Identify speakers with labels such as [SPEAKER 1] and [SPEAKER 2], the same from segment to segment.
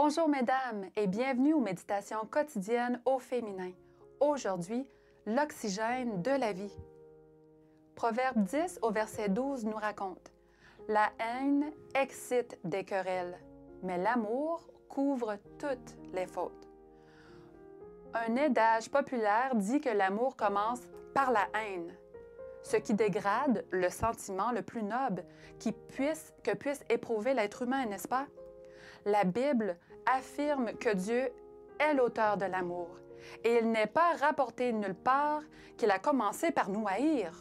[SPEAKER 1] Bonjour mesdames et bienvenue aux méditations quotidiennes au féminin. Aujourd'hui, l'oxygène de la vie. Proverbe 10 au verset 12 nous raconte « La haine excite des querelles, mais l'amour couvre toutes les fautes. » Un adage populaire dit que l'amour commence par la haine, ce qui dégrade le sentiment le plus noble que puisse éprouver l'être humain, n'est-ce pas? La Bible affirme que Dieu est l'auteur de l'amour et il n'est pas rapporté nulle part qu'il a commencé par nous haïr.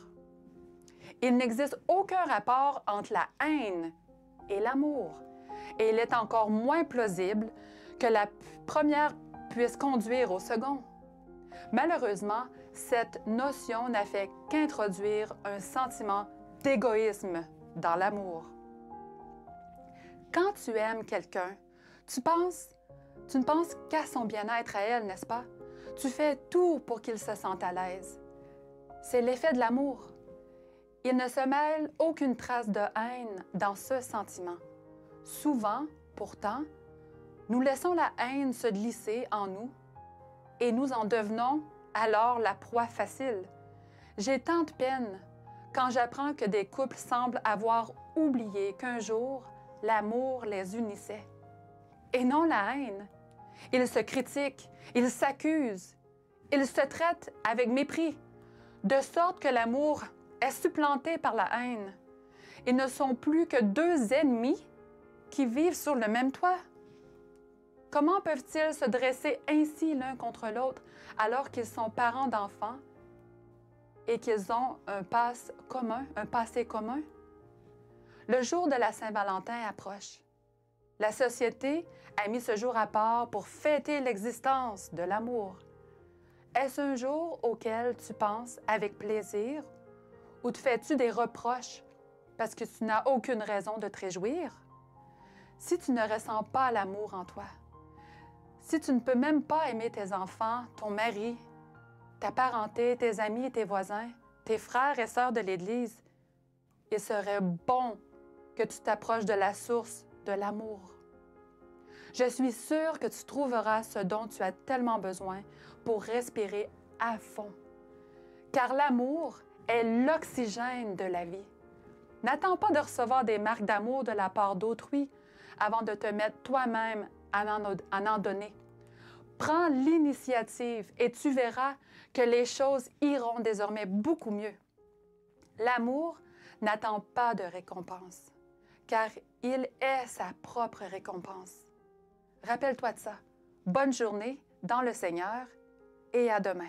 [SPEAKER 1] Il n'existe aucun rapport entre la haine et l'amour et il est encore moins plausible que la première puisse conduire au second. Malheureusement, cette notion n'a fait qu'introduire un sentiment d'égoïsme dans l'amour. Quand tu aimes quelqu'un, tu ne penses qu'à son bien-être à elle, n'est-ce pas? Tu fais tout pour qu'il se sente à l'aise. C'est l'effet de l'amour. Il ne se mêle aucune trace de haine dans ce sentiment. Souvent, pourtant, nous laissons la haine se glisser en nous et nous en devenons alors la proie facile. J'ai tant de peine quand j'apprends que des couples semblent avoir oublié qu'un jour, l'amour les unissait. Et non la haine. Ils se critiquent, ils s'accusent, ils se traitent avec mépris, de sorte que l'amour est supplanté par la haine. Ils ne sont plus que deux ennemis qui vivent sur le même toit. Comment peuvent-ils se dresser ainsi l'un contre l'autre alors qu'ils sont parents d'enfants et qu'ils ont un passé commun? Le jour de la Saint-Valentin approche. La société a mis ce jour à part pour fêter l'existence de l'amour. Est-ce un jour auquel tu penses avec plaisir ou te fais-tu des reproches parce que tu n'as aucune raison de te réjouir? Si tu ne ressens pas l'amour en toi, si tu ne peux même pas aimer tes enfants, ton mari, ta parenté, tes amis et tes voisins, tes frères et sœurs de l'Église, il serait bon que tu t'approches de la source de l'amour. Je suis sûre que tu trouveras ce dont tu as tellement besoin pour respirer à fond. Car l'amour est l'oxygène de la vie. N'attends pas de recevoir des marques d'amour de la part d'autrui avant de te mettre toi-même à en donner. Prends l'initiative et tu verras que les choses iront désormais beaucoup mieux. L'amour n'attend pas de récompense, car il est sa propre récompense. Rappelle-toi de ça. Bonne journée dans le Seigneur et à demain.